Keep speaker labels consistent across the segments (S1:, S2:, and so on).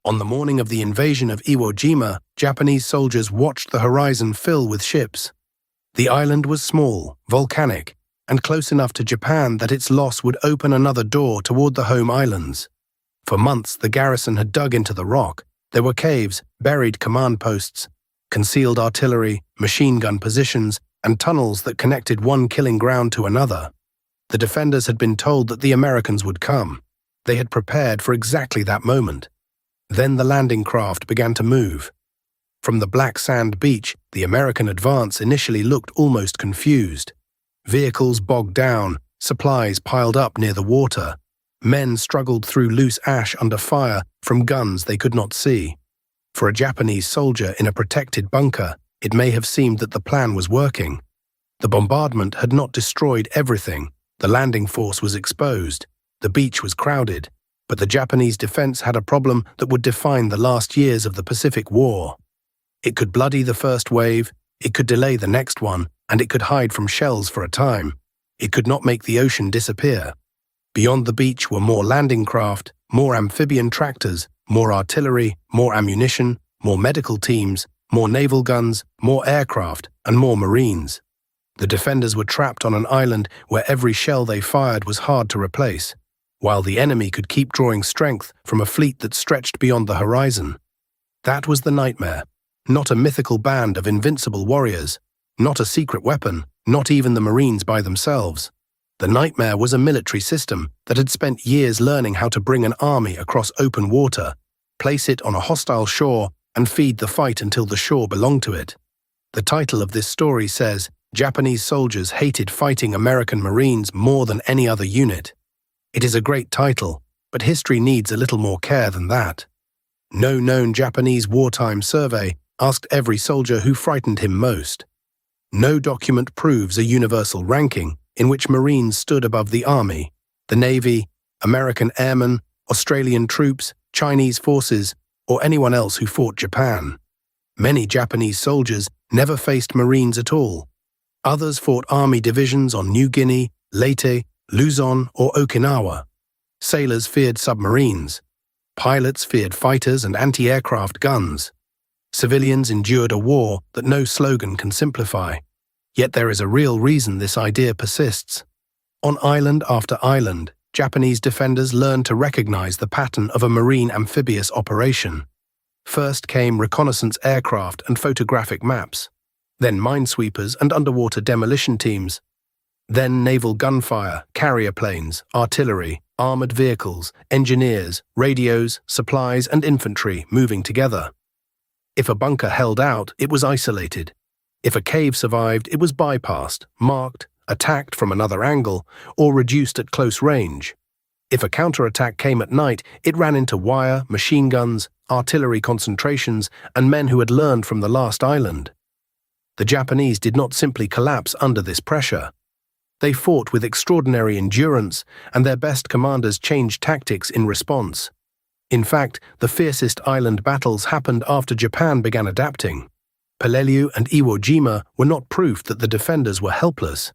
S1: On the morning of the invasion of Iwo Jima, Japanese soldiers watched the horizon fill with ships. The island was small, volcanic, and close enough to Japan that its loss would open another door toward the home islands. For months, the garrison had dug into the rock. There were caves, buried command posts, concealed artillery, machine gun positions, and tunnels that connected one killing ground to another. The defenders had been told that the Americans would come. They had prepared for exactly that moment. Then the landing craft began to move. From the black sand beach, the American advance initially looked almost confused. Vehicles bogged down, supplies piled up near the water. Men struggled through loose ash under fire from guns they could not see. For a Japanese soldier in a protected bunker, it may have seemed that the plan was working. The bombardment had not destroyed everything. The landing force was exposed. The beach was crowded. But the Japanese defense had a problem that would define the last years of the Pacific War. It could bloody the first wave, it could delay the next one, and it could hide from shells for a time. It could not make the ocean disappear. Beyond the beach were more landing craft, more amphibian tractors, more artillery, more ammunition, more medical teams, more naval guns, more aircraft, and more Marines. The defenders were trapped on an island where every shell they fired was hard to replace, while the enemy could keep drawing strength from a fleet that stretched beyond the horizon. That was the nightmare. Not a mythical band of invincible warriors, not a secret weapon, not even the Marines by themselves. The nightmare was a military system that had spent years learning how to bring an army across open water, place it on a hostile shore, and feed the fight until the shore belonged to it. The title of this story says, Japanese soldiers hated fighting American Marines more than any other unit. It is a great title, but history needs a little more care than that. No known Japanese wartime survey asked every soldier who frightened him most. No document proves a universal ranking in which Marines stood above the Army, the Navy, American airmen, Australian troops, Chinese forces, or anyone else who fought Japan. Many Japanese soldiers never faced Marines at all. Others fought Army divisions on New Guinea, Leyte, Luzon, or Okinawa. Sailors feared submarines. Pilots feared fighters and anti-aircraft guns. Civilians endured a war that no slogan can simplify. Yet there is a real reason this idea persists. On island after island, Japanese defenders learned to recognize the pattern of a marine amphibious operation. First came reconnaissance aircraft and photographic maps, then minesweepers and underwater demolition teams, then naval gunfire, carrier planes, artillery, armored vehicles, engineers, radios, supplies, and infantry moving together. If a bunker held out, it was isolated. If a cave survived, it was bypassed, marked, attacked from another angle, or reduced at close range. If a counterattack came at night, it ran into wire, machine guns, artillery concentrations, and men who had learned from the last island. The Japanese did not simply collapse under this pressure. They fought with extraordinary endurance, and their best commanders changed tactics in response. In fact, the fiercest island battles happened after Japan began adapting. Peleliu and Iwo Jima were not proof that the defenders were helpless.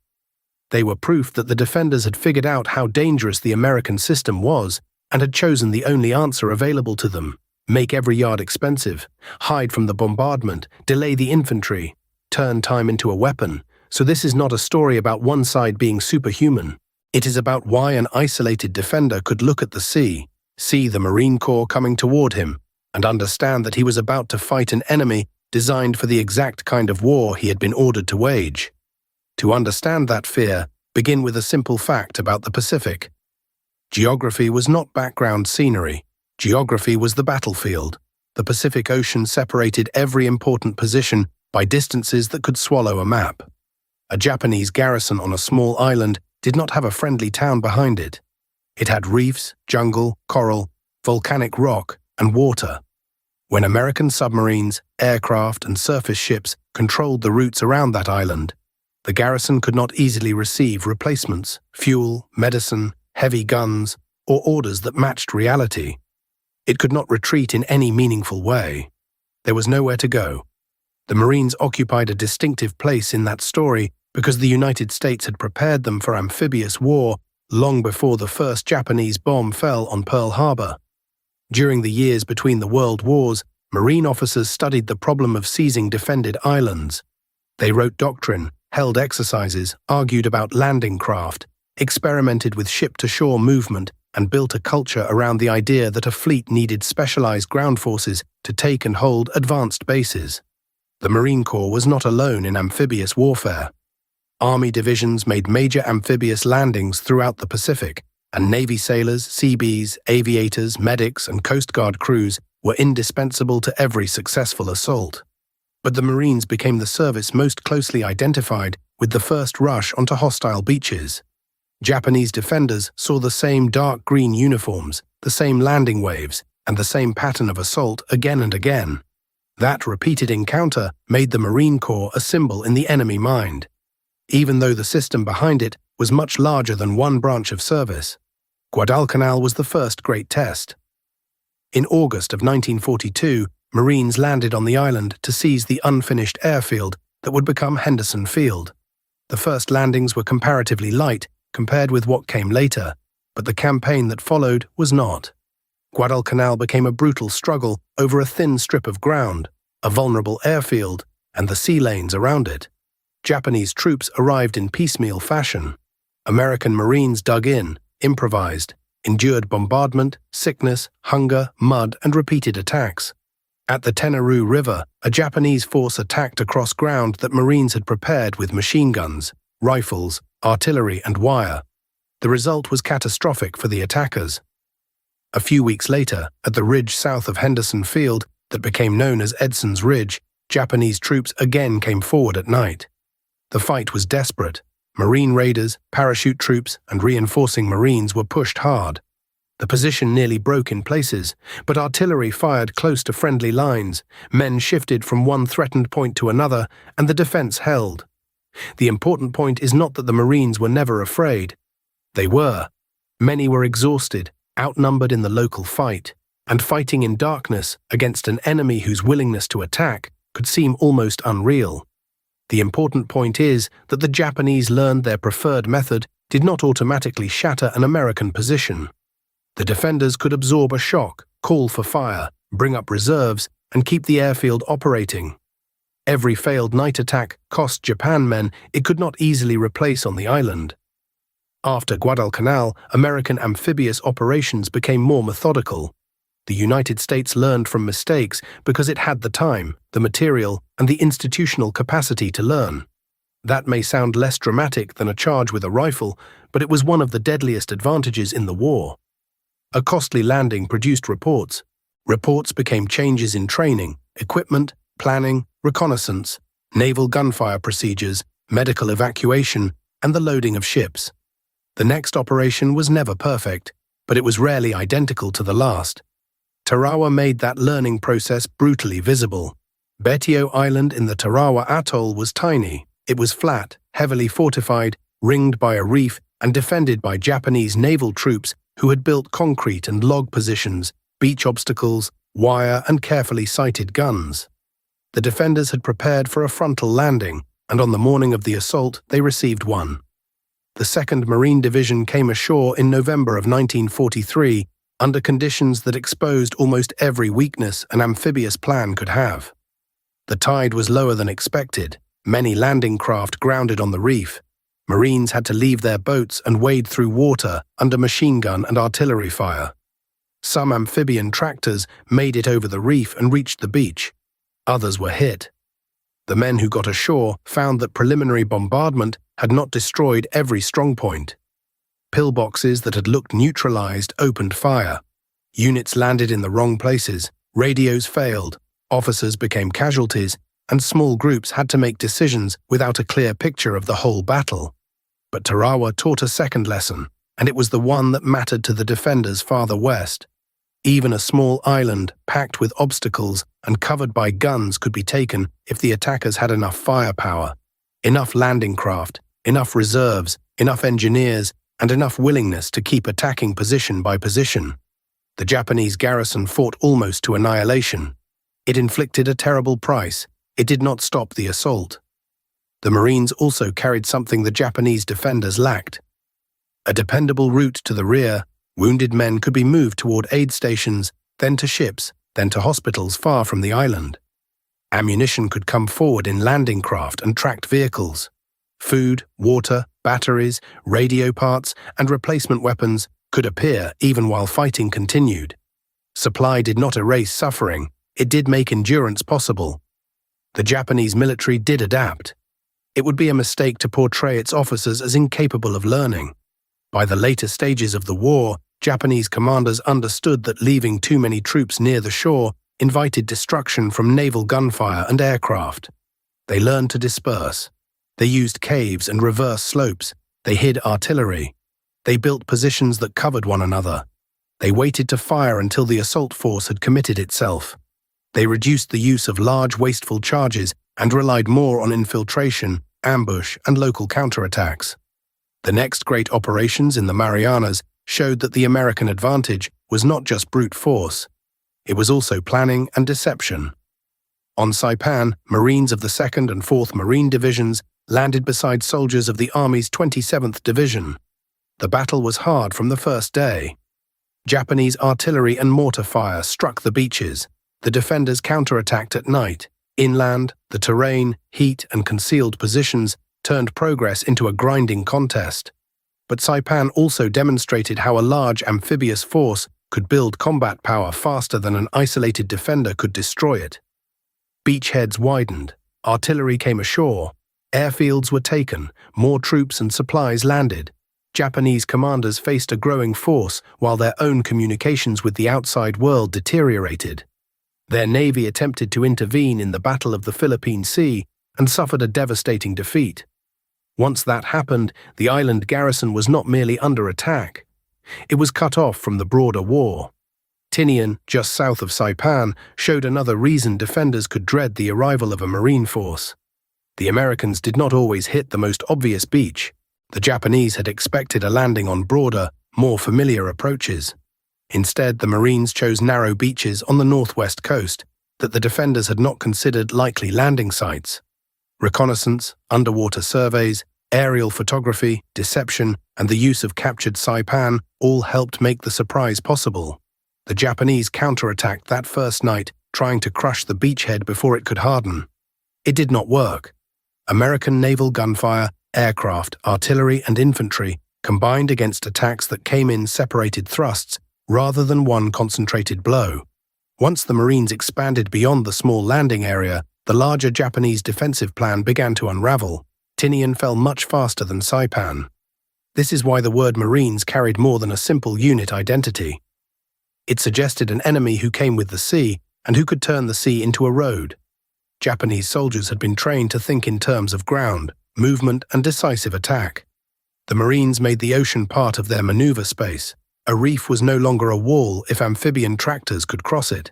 S1: They were proof that the defenders had figured out how dangerous the American system was and had chosen the only answer available to them: make every yard expensive, hide from the bombardment, delay the infantry, turn time into a weapon. So this is not a story about one side being superhuman. It is about why an isolated defender could look at the sea, see the Marine Corps coming toward him, and understand that he was about to fight an enemy designed for the exact kind of war he had been ordered to wage. To understand that fear, begin with a simple fact about the Pacific. Geography was not background scenery. Geography was the battlefield. The Pacific Ocean separated every important position by distances that could swallow a map. A Japanese garrison on a small island did not have a friendly town behind it. It had reefs, jungle, coral, volcanic rock, and water. When American submarines, aircraft, and surface ships controlled the routes around that island, the garrison could not easily receive replacements, fuel, medicine, heavy guns, or orders that matched reality. It could not retreat in any meaningful way. There was nowhere to go. The Marines occupied a distinctive place in that story because the United States had prepared them for amphibious war long before the first Japanese bomb fell on Pearl Harbor. During the years between the World Wars, Marine officers studied the problem of seizing defended islands. They wrote doctrine, held exercises, argued about landing craft, experimented with ship-to-shore movement, and built a culture around the idea that a fleet needed specialized ground forces to take and hold advanced bases. The Marine Corps was not alone in amphibious warfare. Army divisions made major amphibious landings throughout the Pacific, and Navy sailors, Seabees, aviators, medics, and Coast Guard crews were indispensable to every successful assault. But the Marines became the service most closely identified with the first rush onto hostile beaches. Japanese defenders saw the same dark green uniforms, the same landing waves, and the same pattern of assault again and again. That repeated encounter made the Marine Corps a symbol in the enemy mind, even though the system behind it was much larger than one branch of service. Guadalcanal was the first great test. In August of 1942, Marines landed on the island to seize the unfinished airfield that would become Henderson Field. The first landings were comparatively light compared with what came later, but the campaign that followed was not. Guadalcanal became a brutal struggle over a thin strip of ground, a vulnerable airfield, and the sea lanes around it. Japanese troops arrived in piecemeal fashion. American Marines dug in, improvised, endured bombardment, sickness, hunger, mud, and repeated attacks. At the Tenarú River, a Japanese force attacked across ground that Marines had prepared with machine guns, rifles, artillery, and wire. The result was catastrophic for the attackers. A few weeks later, at the ridge south of Henderson Field that became known as Edson's Ridge, Japanese troops again came forward at night. The fight was desperate. Marine raiders, parachute troops, and reinforcing Marines were pushed hard. The position nearly broke in places, but artillery fired close to friendly lines, men shifted from one threatened point to another, and the defense held. The important point is not that the Marines were never afraid. They were. Many were exhausted, outnumbered in the local fight, and fighting in darkness against an enemy whose willingness to attack could seem almost unreal. The important point is that the Japanese learned their preferred method did not automatically shatter an American position. The defenders could absorb a shock, call for fire, bring up reserves, and keep the airfield operating. Every failed night attack cost Japan men it could not easily replace on the island. After Guadalcanal, American amphibious operations became more methodical. The United States learned from mistakes because it had the time, the material, and the institutional capacity to learn. That may sound less dramatic than a charge with a rifle, but it was one of the deadliest advantages in the war. A costly landing produced reports. Reports became changes in training, equipment, planning, reconnaissance, naval gunfire procedures, medical evacuation, and the loading of ships. The next operation was never perfect, but it was rarely identical to the last. Tarawa made that learning process brutally visible. Betio Island in the Tarawa Atoll was tiny. It was flat, heavily fortified, ringed by a reef, and defended by Japanese naval troops who had built concrete and log positions, beach obstacles, wire, and carefully sighted guns. The defenders had prepared for a frontal landing, and on the morning of the assault they received one. The 2nd Marine Division came ashore in November of 1943 under conditions that exposed almost every weakness an amphibious plan could have. The tide was lower than expected. Many landing craft grounded on the reef. Marines had to leave their boats and wade through water under machine gun and artillery fire. Some amphibian tractors made it over the reef and reached the beach. Others were hit. The men who got ashore found that preliminary bombardment had not destroyed every strongpoint. Pillboxes that had looked neutralized opened fire. Units landed in the wrong places, radios failed, officers became casualties, and small groups had to make decisions without a clear picture of the whole battle. But Tarawa taught a second lesson, and it was the one that mattered to the defenders farther west. Even a small island, packed with obstacles and covered by guns, could be taken if the attackers had enough firepower, enough landing craft, enough reserves, enough engineers, and enough willingness to keep attacking position by position. The Japanese garrison fought almost to annihilation. It inflicted a terrible price. It did not stop the assault. The Marines also carried something the Japanese defenders lacked: a dependable route to the rear. Wounded men could be moved toward aid stations, then to ships, then to hospitals far from the island. Ammunition could come forward in landing craft and tracked vehicles. Food, water, batteries, radio parts, and replacement weapons could appear even while fighting continued. Supply did not erase suffering, it did make endurance possible. The Japanese military did adapt. It would be a mistake to portray its officers as incapable of learning. By the later stages of the war, Japanese commanders understood that leaving too many troops near the shore invited destruction from naval gunfire and aircraft. They learned to disperse. They used caves and reverse slopes. They hid artillery. They built positions that covered one another. They waited to fire until the assault force had committed itself. They reduced the use of large, wasteful charges and relied more on infiltration, ambush, and local counterattacks. The next great operations in the Marianas showed that the American advantage was not just brute force. It was also planning and deception. On Saipan, Marines of the 2nd and 4th Marine Divisions landed beside soldiers of the Army's 27th Division. The battle was hard from the first day. Japanese artillery and mortar fire struck the beaches. The defenders counterattacked at night. Inland, the terrain, heat, and concealed positions turned progress into a grinding contest. But Saipan also demonstrated how a large amphibious force could build combat power faster than an isolated defender could destroy it. Beachheads widened, artillery came ashore, airfields were taken, more troops and supplies landed. Japanese commanders faced a growing force while their own communications with the outside world deteriorated. Their navy attempted to intervene in the Battle of the Philippine Sea and suffered a devastating defeat. Once that happened, the island garrison was not merely under attack. It was cut off from the broader war. Tinian, just south of Saipan, showed another reason defenders could dread the arrival of a marine force. The Americans did not always hit the most obvious beach. The Japanese had expected a landing on broader, more familiar approaches. Instead, the Marines chose narrow beaches on the northwest coast that the defenders had not considered likely landing sites. Reconnaissance, underwater surveys, aerial photography, deception, and the use of captured Saipan all helped make the surprise possible. The Japanese counterattacked that first night, trying to crush the beachhead before it could harden. It did not work. American naval gunfire, aircraft, artillery, and infantry combined against attacks that came in separated thrusts rather than one concentrated blow. Once the Marines expanded beyond the small landing area, the larger Japanese defensive plan began to unravel. Tinian fell much faster than Saipan. This is why the word Marines carried more than a simple unit identity. It suggested an enemy who came with the sea and who could turn the sea into a road. Japanese soldiers had been trained to think in terms of ground, movement, and decisive attack. The Marines made the ocean part of their maneuver space. A reef was no longer a wall if amphibian tractors could cross it.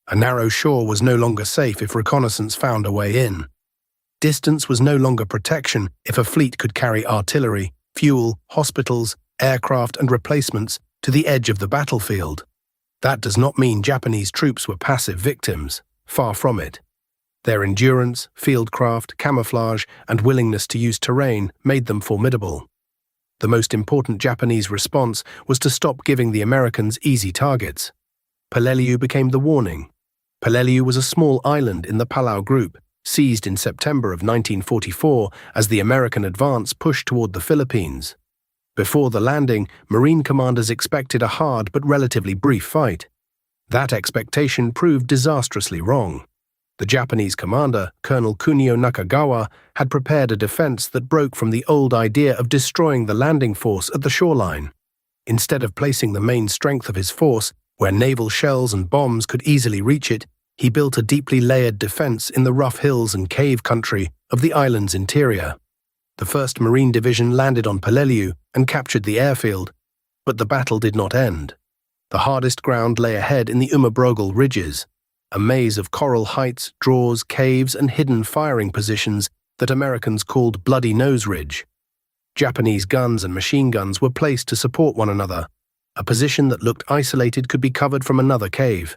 S1: A narrow shore was no longer safe if reconnaissance found a way in. Distance was no longer protection if a fleet could carry artillery, fuel, hospitals, aircraft, and replacements to the edge of the battlefield. That does not mean Japanese troops were passive victims. Far from it. Their endurance, fieldcraft, camouflage, and willingness to use terrain made them formidable. The most important Japanese response was to stop giving the Americans easy targets. Peleliu became the warning. Peleliu was a small island in the Palau Group, seized in September of 1944 as the American advance pushed toward the Philippines. Before the landing, Marine commanders expected a hard but relatively brief fight. That expectation proved disastrously wrong. The Japanese commander, Colonel Kunio Nakagawa, had prepared a defense that broke from the old idea of destroying the landing force at the shoreline. Instead of placing the main strength of his force where naval shells and bombs could easily reach it, he built a deeply layered defense in the rough hills and cave country of the island's interior. The 1st Marine Division landed on Peleliu and captured the airfield, but the battle did not end. The hardest ground lay ahead in the Umabrogal ridges, a maze of coral heights, draws, caves, and hidden firing positions that Americans called Bloody Nose Ridge. Japanese guns and machine guns were placed to support one another. A position that looked isolated could be covered from another cave.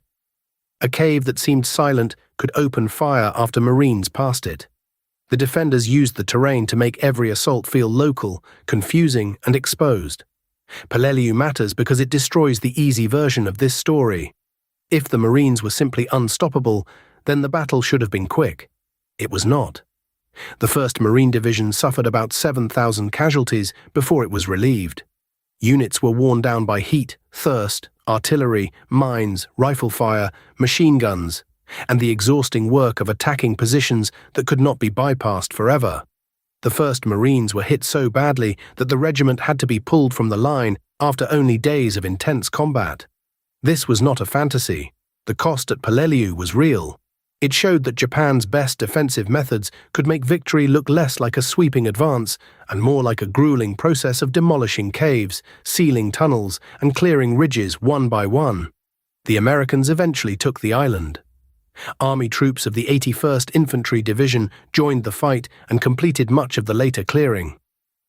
S1: A cave that seemed silent could open fire after Marines passed it. The defenders used the terrain to make every assault feel local, confusing, and exposed. Peleliu matters because it destroys the easy version of this story. If the Marines were simply unstoppable, then the battle should have been quick. It was not. The 1st Marine Division suffered about 7,000 casualties before it was relieved. Units were worn down by heat, thirst, artillery, mines, rifle fire, machine guns, and the exhausting work of attacking positions that could not be bypassed forever. The 1st Marines were hit so badly that the regiment had to be pulled from the line after only days of intense combat. This was not a fantasy. The cost at Peleliu was real. It showed that Japan's best defensive methods could make victory look less like a sweeping advance and more like a grueling process of demolishing caves, sealing tunnels, and clearing ridges one by one. The Americans eventually took the island. Army troops of the 81st Infantry Division joined the fight and completed much of the later clearing.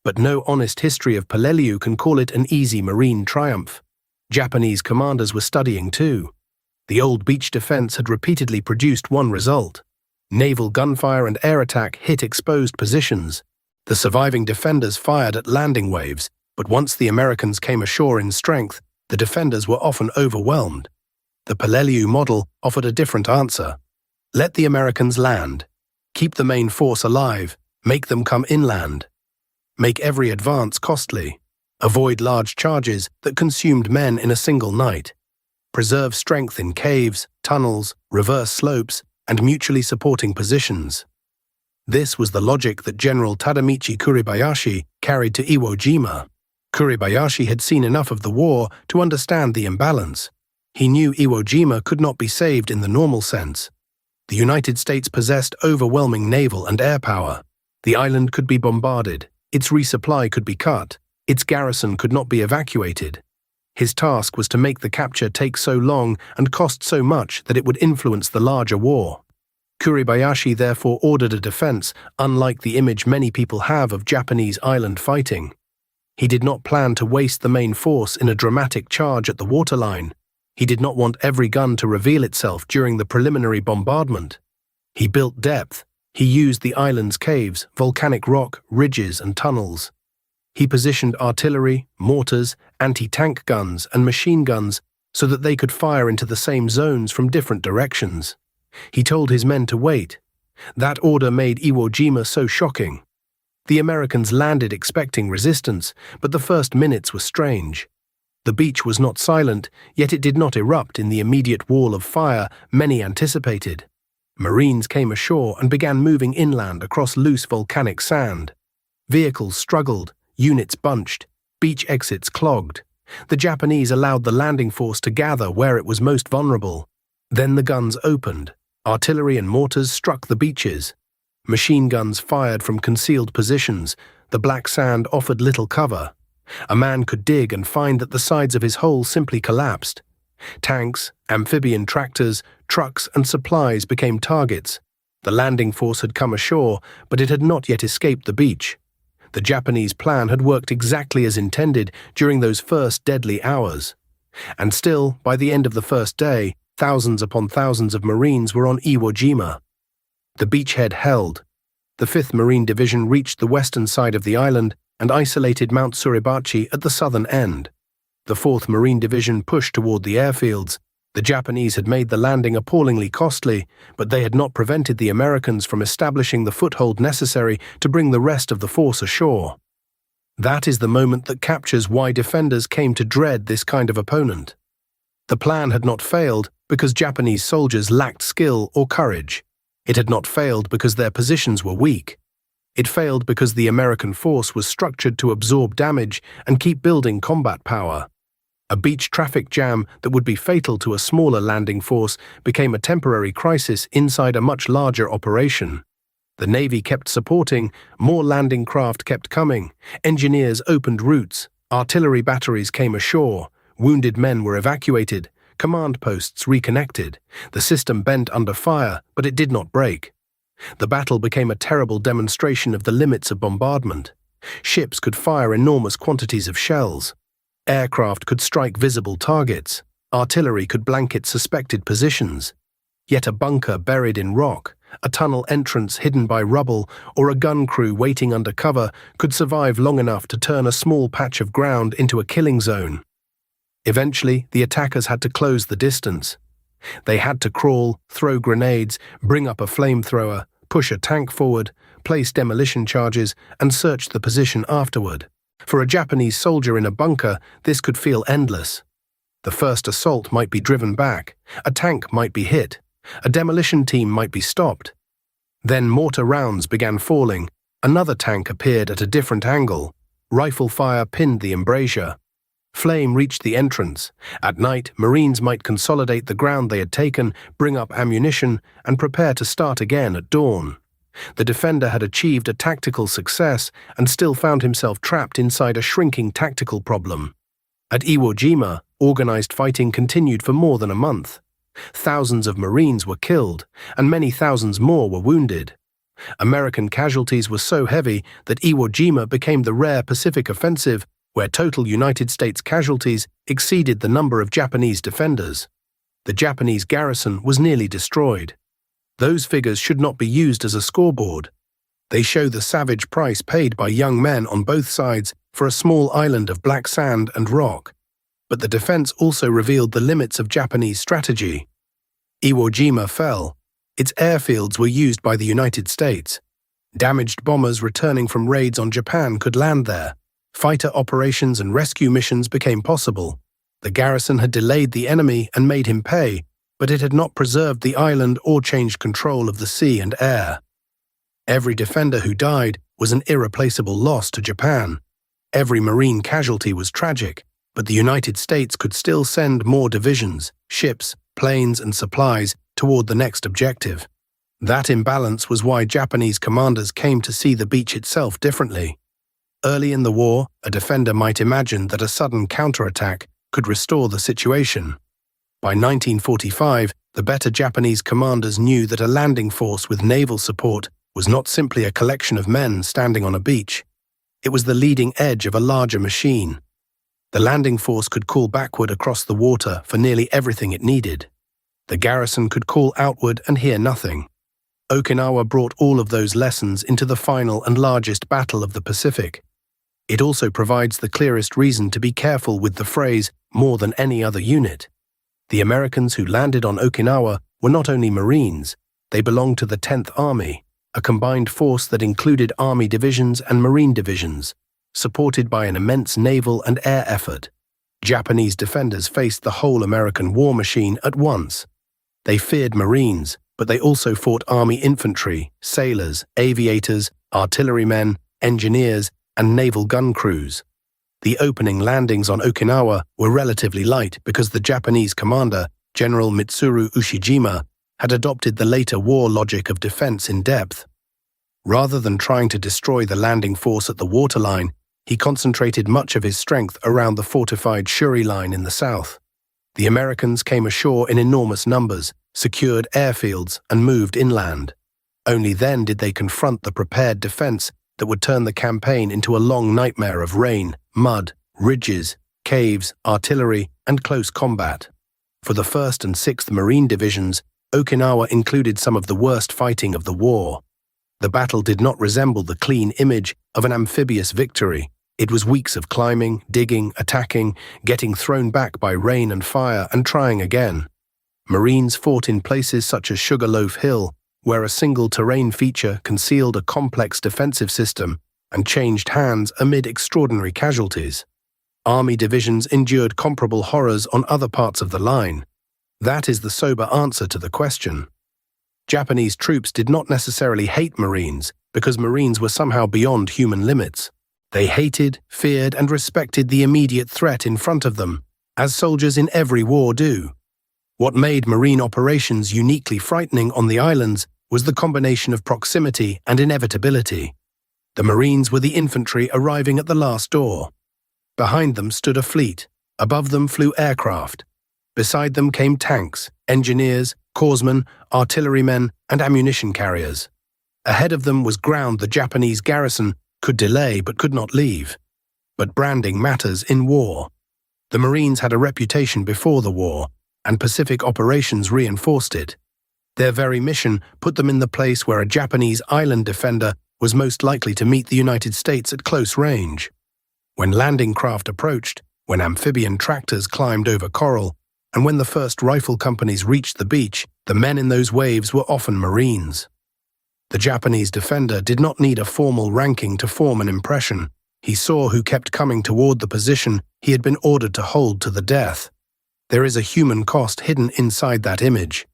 S1: But no honest history of Peleliu can call it an easy Marine triumph. Japanese commanders were studying too. The old beach defense had repeatedly produced one result. Naval gunfire and air attack hit exposed positions. The surviving defenders fired at landing waves, but once the Americans came ashore in strength, the defenders were often overwhelmed. The Peleliu model offered a different answer. Let the Americans land. Keep the main force alive. Make them come inland. Make every advance costly. Avoid large charges that consumed men in a single night. Preserve strength in caves, tunnels, reverse slopes, and mutually supporting positions. This was the logic that General Tadamichi Kuribayashi carried to Iwo Jima. Kuribayashi had seen enough of the war to understand the imbalance. He knew Iwo Jima could not be saved in the normal sense. The United States possessed overwhelming naval and air power. The island could be bombarded, its resupply could be cut, its garrison could not be evacuated. His task was to make the capture take so long and cost so much that it would influence the larger war. Kuribayashi therefore ordered a defense unlike the image many people have of Japanese island fighting. He did not plan to waste the main force in a dramatic charge at the waterline. He did not want every gun to reveal itself during the preliminary bombardment. He built depth. He used the island's caves, volcanic rock, ridges, and tunnels. He positioned artillery, mortars, anti-tank guns, and machine guns so that they could fire into the same zones from different directions. He told his men to wait. That order made Iwo Jima so shocking. The Americans landed expecting resistance, but the first minutes were strange. The beach was not silent, yet it did not erupt in the immediate wall of fire many anticipated. Marines came ashore and began moving inland across loose volcanic sand. Vehicles struggled, units bunched, beach exits clogged. The Japanese allowed the landing force to gather where it was most vulnerable. Then the guns opened. Artillery and mortars struck the beaches. Machine guns fired from concealed positions. The black sand offered little cover. A man could dig and find that the sides of his hole simply collapsed. Tanks, amphibian tractors, trucks, and supplies became targets. The landing force had come ashore, but it had not yet escaped the beach. The Japanese plan had worked exactly as intended during those first deadly hours. And still, by the end of the first day, thousands upon thousands of Marines were on Iwo Jima. The beachhead held. The 5th Marine Division reached the western side of the island and isolated Mount Suribachi at the southern end. The 4th Marine Division pushed toward the airfields. The Japanese had made the landing appallingly costly, but they had not prevented the Americans from establishing the foothold necessary to bring the rest of the force ashore. That is the moment that captures why defenders came to dread this kind of opponent. The plan had not failed because Japanese soldiers lacked skill or courage. It had not failed because their positions were weak. It failed because the American force was structured to absorb damage and keep building combat power. A beach traffic jam that would be fatal to a smaller landing force became a temporary crisis inside a much larger operation. The Navy kept supporting, more landing craft kept coming, engineers opened routes, artillery batteries came ashore, wounded men were evacuated, command posts reconnected. The system bent under fire, but it did not break. The battle became a terrible demonstration of the limits of bombardment. Ships could fire enormous quantities of shells. Aircraft could strike visible targets. Artillery could blanket suspected positions. Yet a bunker buried in rock, a tunnel entrance hidden by rubble, or a gun crew waiting under cover could survive long enough to turn a small patch of ground into a killing zone. Eventually, the attackers had to close the distance. They had to crawl, throw grenades, bring up a flamethrower, push a tank forward, place demolition charges, and search the position afterward. For a Japanese soldier in a bunker, this could feel endless. The first assault might be driven back, a tank might be hit, a demolition team might be stopped. Then mortar rounds began falling, another tank appeared at a different angle, rifle fire pinned the embrasure. Flame reached the entrance. At night, Marines might consolidate the ground they had taken, bring up ammunition, and prepare to start again at dawn. The defender had achieved a tactical success and still found himself trapped inside a shrinking tactical problem. At Iwo Jima, organized fighting continued for more than a month. Thousands of Marines were killed, and many thousands more were wounded. American casualties were so heavy that Iwo Jima became the rare Pacific offensive where total United States casualties exceeded the number of Japanese defenders. The Japanese garrison was nearly destroyed. Those figures should not be used as a scoreboard. They show the savage price paid by young men on both sides for a small island of black sand and rock. But the defense also revealed the limits of Japanese strategy. Iwo Jima fell. Its airfields were used by the United States. Damaged bombers returning from raids on Japan could land there. Fighter operations and rescue missions became possible. The garrison had delayed the enemy and made him pay, but it had not preserved the island or changed control of the sea and air. Every defender who died was an irreplaceable loss to Japan. Every Marine casualty was tragic, but the United States could still send more divisions, ships, planes, and supplies toward the next objective. That imbalance was why Japanese commanders came to see the beach itself differently. Early in the war, a defender might imagine that a sudden counterattack could restore the situation. By 1945, the better Japanese commanders knew that a landing force with naval support was not simply a collection of men standing on a beach. It was the leading edge of a larger machine. The landing force could call backward across the water for nearly everything it needed. The garrison could call outward and hear nothing. Okinawa brought all of those lessons into the final and largest battle of the Pacific. It also provides the clearest reason to be careful with the phrase, more than any other unit. The Americans who landed on Okinawa were not only Marines, they belonged to the 10th Army, a combined force that included Army divisions and Marine divisions, supported by an immense naval and air effort. Japanese defenders faced the whole American war machine at once. They feared Marines, but they also fought Army infantry, sailors, aviators, artillerymen, engineers, and naval gun crews. The opening landings on Okinawa were relatively light because the Japanese commander, General Mitsuru Ushijima, had adopted the later war logic of defense in depth. Rather than trying to destroy the landing force at the waterline, he concentrated much of his strength around the fortified Shuri line in the south. The Americans came ashore in enormous numbers, secured airfields, and moved inland. Only then did they confront the prepared defense that would turn the campaign into a long nightmare of rain, mud, ridges, caves, artillery, and close combat. For the 1st and 6th Marine Divisions, Okinawa included some of the worst fighting of the war. The battle did not resemble the clean image of an amphibious victory. It was weeks of climbing, digging, attacking, getting thrown back by rain and fire, and trying again. Marines fought in places such as Sugarloaf Hill, where a single terrain feature concealed a complex defensive system and changed hands amid extraordinary casualties. Army divisions endured comparable horrors on other parts of the line. That is the sober answer to the question. Japanese troops did not necessarily hate Marines because Marines were somehow beyond human limits. They hated, feared, and respected the immediate threat in front of them, as soldiers in every war do. What made Marine operations uniquely frightening on the islands was the combination of proximity and inevitability. The Marines were the infantry arriving at the last door. Behind them stood a fleet. Above them flew aircraft. Beside them came tanks, engineers, corpsmen, artillerymen, and ammunition carriers. Ahead of them was ground the Japanese garrison could delay but could not leave. But branding matters in war. The Marines had a reputation before the war, and Pacific operations reinforced it. Their very mission put them in the place where a Japanese island defender was most likely to meet the United States at close range. When landing craft approached, when amphibian tractors climbed over coral, And when the first rifle companies reached the beach, the men in those waves were often Marines. The Japanese defender did not need a formal ranking to form an impression. He saw who kept coming toward the position he had been ordered to hold to the death. There is a human cost hidden inside that image.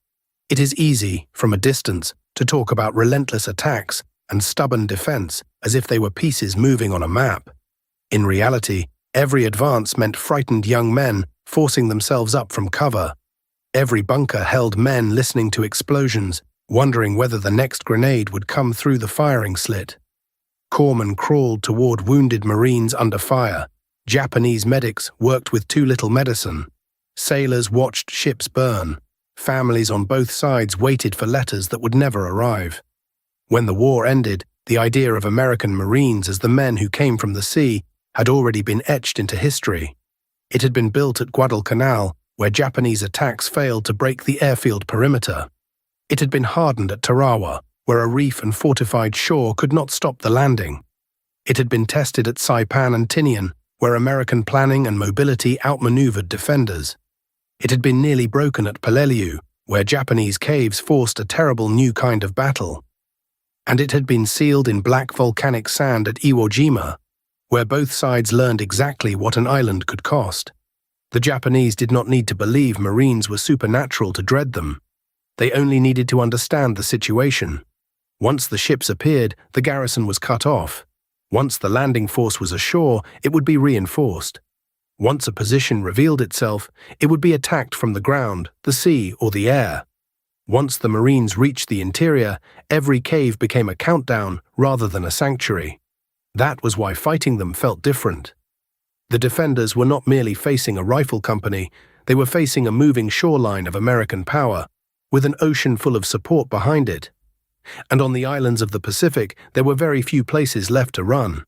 S1: It is easy, from a distance, to talk about relentless attacks and stubborn defense as if they were pieces moving on a map. In reality, every advance meant frightened young men forcing themselves up from cover. Every bunker held men listening to explosions, wondering whether the next grenade would come through the firing slit. Corpsmen crawled toward wounded Marines under fire. Japanese medics worked with too little medicine. Sailors watched ships burn. Families on both sides waited for letters that would never arrive. When the war ended, the idea of American Marines as the men who came from the sea had already been etched into history. It had been built at Guadalcanal, where Japanese attacks failed to break the airfield perimeter. It had been hardened at Tarawa, where a reef and fortified shore could not stop the landing. It had been tested at Saipan and Tinian, where American planning and mobility outmaneuvered defenders. It had been nearly broken at Peleliu, where Japanese caves forced a terrible new kind of battle. And it had been sealed in black volcanic sand at Iwo Jima, where both sides learned exactly what an island could cost. The Japanese did not need to believe Marines were supernatural to dread them. They only needed to understand the situation. Once the ships appeared, the garrison was cut off. Once the landing force was ashore, it would be reinforced. Once a position revealed itself, it would be attacked from the ground, the sea, or the air. Once the Marines reached the interior, every cave became a countdown rather than a sanctuary. That was why fighting them felt different. The defenders were not merely facing a rifle company, they were facing a moving shoreline of American power, with an ocean full of support behind it. And on the islands of the Pacific, there were very few places left to run.